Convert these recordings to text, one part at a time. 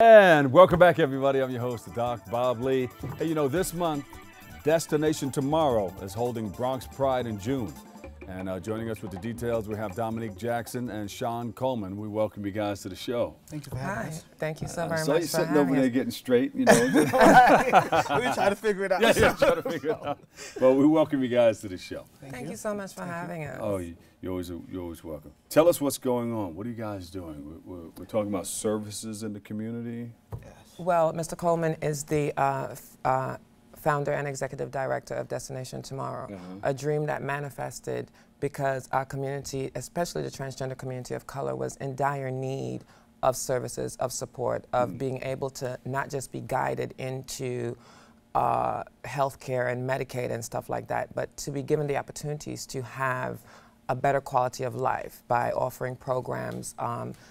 And welcome back, everybody. I'm your host, Doc Bob Lee. Hey, you know, this month, Destination Tomorrow is holding Bronx Pride in June. And joining us with the details, we have Dominique Jackson and Sean Coleman. We welcome you guys to the show. Thank you for having us. Thank you so very much So you're for sitting having over there us. getting straight, you know. We try to figure it out. Yeah, trying to figure it out. Well, we welcome you guys to the show. Thank you so much for having us. Oh, you're always welcome. Tell us what's going on. What are you guys doing? We're talking about services in the community. Yes. Well, Mr. Coleman is the founder and executive director of Destination Tomorrow, a dream that manifested because our community, especially the transgender community of color, was in dire need of services, of support, of being able to not just be guided into health care and Medicaid and stuff like that, but to be given the opportunities to have a better quality of life by offering programs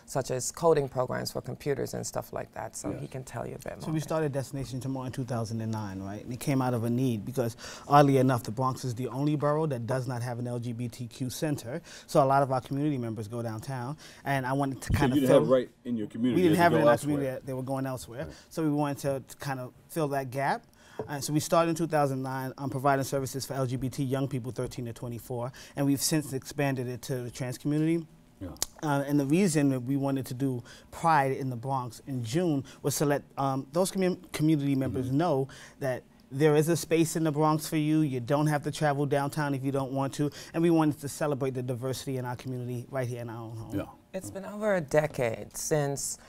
such as coding programs for computers and stuff like that. So he can tell you a bit more. So we started Destination Tomorrow in 2009, right? And it came out of a need because, oddly enough, the Bronx is the only borough that does not have an LGBTQ center. So a lot of our community members go downtown, and I wanted to kind of you didn't have it right in your community. We didn't have it in our elsewhere. community. They were going elsewhere. Right. So we wanted to kind of fill that gap. So we started in 2009 providing services for LGBT young people 13 to 24, and we've since expanded it to the trans community. Yeah. And the reason that we wanted to do Pride in the Bronx in June was to let those community members know that there is a space in the Bronx for you. You don't have to travel downtown if you don't want to. And we wanted to celebrate the diversity in our community right here in our own home. Yeah. It's been over a decade since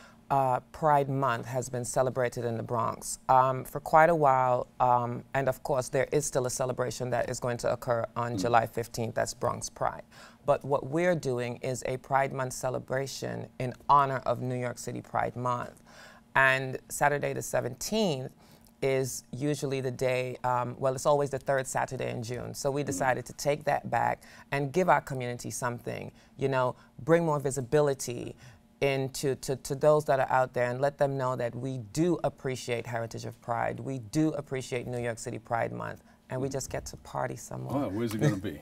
Pride Month has been celebrated in the Bronx. For quite a while, and of course there is still a celebration that is going to occur on July 15th, that's Bronx Pride. But what we're doing is a Pride Month celebration in honor of New York City Pride Month. And Saturday the 17th is usually the day, well, it's always the third Saturday in June. So we decided to take that back and give our community something, you know, bring more visibility into to those that are out there and let them know that we do appreciate Heritage of Pride. We do appreciate New York City Pride Month, and we just get to party somewhere. Oh, where's it going to be?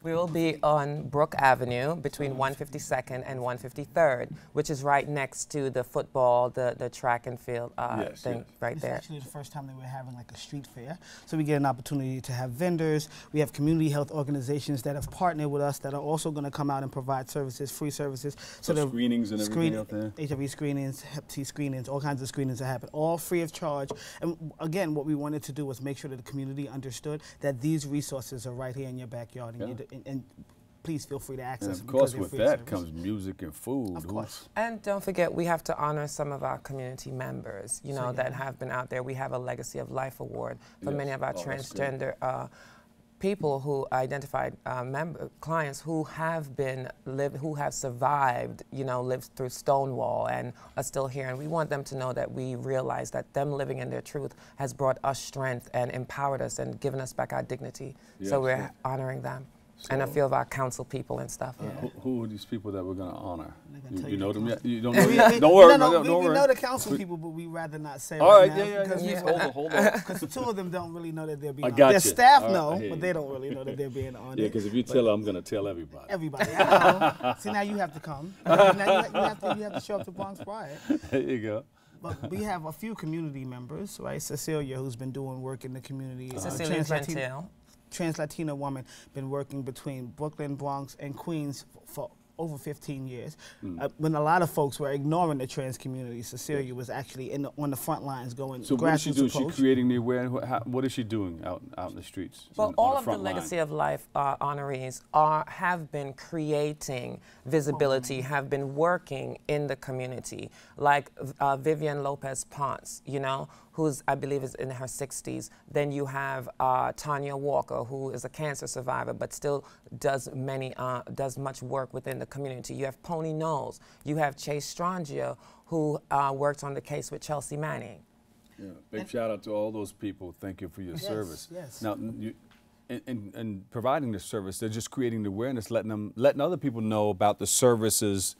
We will be on Brook Avenue between 152nd and 153rd, which is right next to the football, the track and field thing right there. It's actually the first time that we're having like a street fair. So we get an opportunity to have vendors. We have community health organizations that have partnered with us that are also going to come out and provide services, free services. So screenings and everything out there? HIV screenings, Hep C screenings, all kinds of screenings that happen, all free of charge. And again, what we wanted to do was make sure that the community understood that these resources are right here in your backyard. And please feel free to access them. And of course, with that comes music and food. Of course. And don't forget, we have to honor some of our community members, you know, that have been out there. We have a Legacy of Life Award for many of our transgender people who identified clients who have who have survived, you know, lived through Stonewall and are still here. And we want them to know that we realize that them living in their truth has brought us strength and empowered us and given us back our dignity. Yes, so we're honoring them. So, and a few of our council people and stuff. Yeah. Who are these people that we're going to honor? You know them yet? You don't know yet? Don't worry. We know the council people, but we rather not say all right, now. Hold on. Because two of them don't really know that they're being honored. Their staff know, but they don't really know that they're being honored. Yeah, because if you tell them, I'm going to tell everybody. Everybody. I know. See, now you have to come. Now you have to show up to Bronx Pride. There you go. But we have a few community members, right? Cecilia, who's been doing work in the community. Cecilia Gentile. Trans-Latina woman, been working between Brooklyn, Bronx, and Queens for over 15 years. When a lot of folks were ignoring the trans community, Cecilia was actually on the front lines going. So what is she doing? Is she creating the awareness? What is she doing out in the streets? Well, all of the Legacy of Life honorees have been creating visibility, have been working in the community, like Vivian Lopez Ponce, you know, who's, I believe, is in her 60s. Then you have Tanya Walker, who is a cancer survivor, but still does much work within the community. You have Pony Knowles. You have Chase Strangia, who worked on the case with Chelsea Manning. Yeah, big shout out to all those people. Thank you for your service. Yes. Now, in providing the service, they're just creating the awareness, letting other people know about the services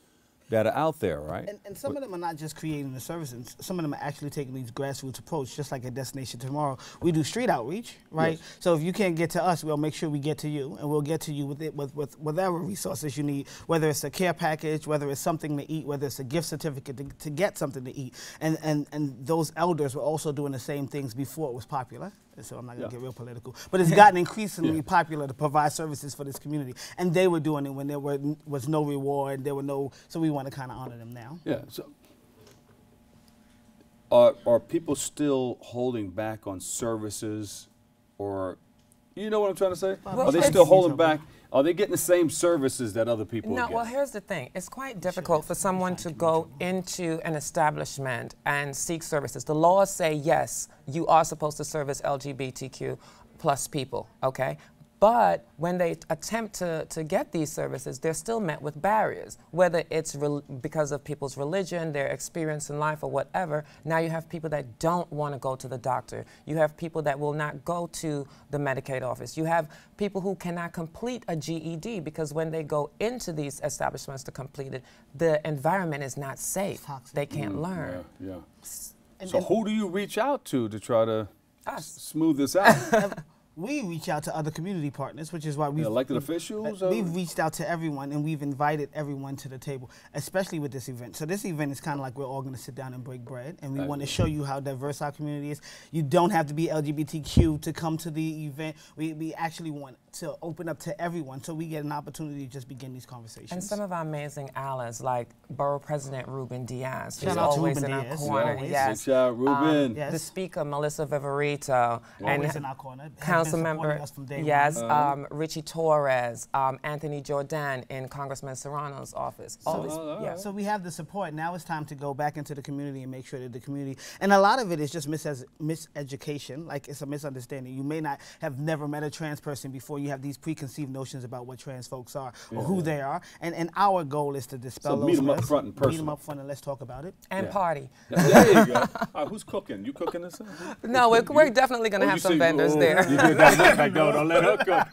that are out there, right? And some of them are not just creating the services. Some of them are actually taking these grassroots approach, just like at Destination Tomorrow. We do street outreach, right? Yes. So if you can't get to us, we'll make sure we get to you, and we'll get to you with whatever resources you need, whether it's a care package, whether it's something to eat, whether it's a gift certificate to get something to eat. And those elders were also doing the same things before it was popular. So I'm not going to get real political. But it's gotten increasingly popular to provide services for this community. And they were doing it when there was no reward, so we want to kind of honor them now. Yeah. So, are people still holding back on services, or, you know what I'm trying to say? Well, are they still holding back? Are they getting the same services that other people No, get? well, here's the thing. It's quite difficult for someone to go into an establishment and seek services. The laws say, yes, you are supposed to service LGBTQ plus people, okay? But when they attempt to get these services, they're still met with barriers, whether it's because of people's religion, their experience in life, or whatever. Now you have people that don't want to go to the doctor. You have people that will not go to the Medicaid office. You have people who cannot complete a GED because when they go into these establishments to complete it, the environment is not safe. They can't learn. Yeah. So who do you reach out to try to smooth this out? We reach out to other community partners, which is why we've elected officials. We've reached out to everyone, and we've invited everyone to the table, especially with this event. So this event is kind of like we're all going to sit down and break bread, and we want to show you how diverse our community is. You don't have to be LGBTQ to come to the event. We actually want to open up to everyone, so we get an opportunity to just begin these conversations. And some of our amazing allies, like Borough President Ruben Diaz, who's Shout out to always Ruben in Diaz. our corner. Always. Yes. Good job, Ruben. Yes. The Speaker, Melissa Viverito, Always in our corner. Council Member, Yes. Richie Torres, Anthony Jordan in Congressman Serrano's office. So we have the support. Now it's time to go back into the community and make sure that the community, and a lot of it is just miseducation, like it's a misunderstanding. You may not have never met a trans person before. You have these preconceived notions about what trans folks are or who they are. And our goal is to dispel those meet them up myths. front in person. Meet them up front and let's talk about it. And party. There you go. All right, who's cooking? You cooking this? No, we're definitely going to have some vendors there. You did that look like, no, don't let her cook.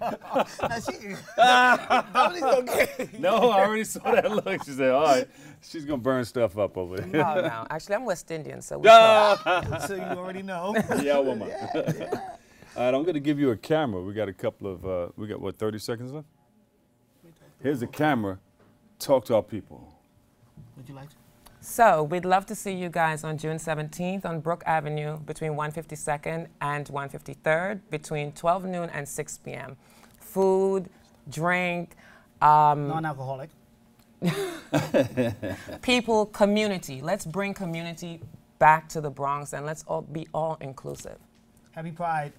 No, I already saw that look. She said, all right, she's going to burn stuff up over there. Oh, no. Actually, I'm West Indian, so we talk. So you already know. Yeah, woman. All right, I'm going to give you a camera. We got a couple of, we got, what, 30 seconds left? Here's a camera. Talk to our people. Would you like to? So we'd love to see you guys on June 17th on Brook Avenue between 152nd and 153rd between 12 noon and 6 p.m. Food, drink. Non-alcoholic. People, community. Let's bring community back to the Bronx and let's all be all inclusive. Happy Pride.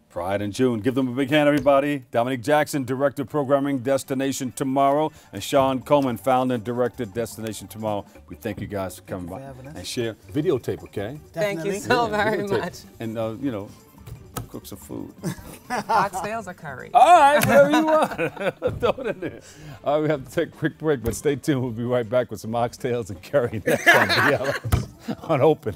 Pride in June. Give them a big hand, everybody. Dominique Jackson, Director of Programming, Destination Tomorrow, and Sean Coleman, Founder and Director, Destination Tomorrow. We thank you guys for coming by and share. Videotape, okay? Thank you so very videotape. much. And, you know, cook some food. Oxtails or curry? All right, whatever you want. Throw it in there. All right, we have to take a quick break, but stay tuned. We'll be right back with some oxtails and curry next on DLS on Open.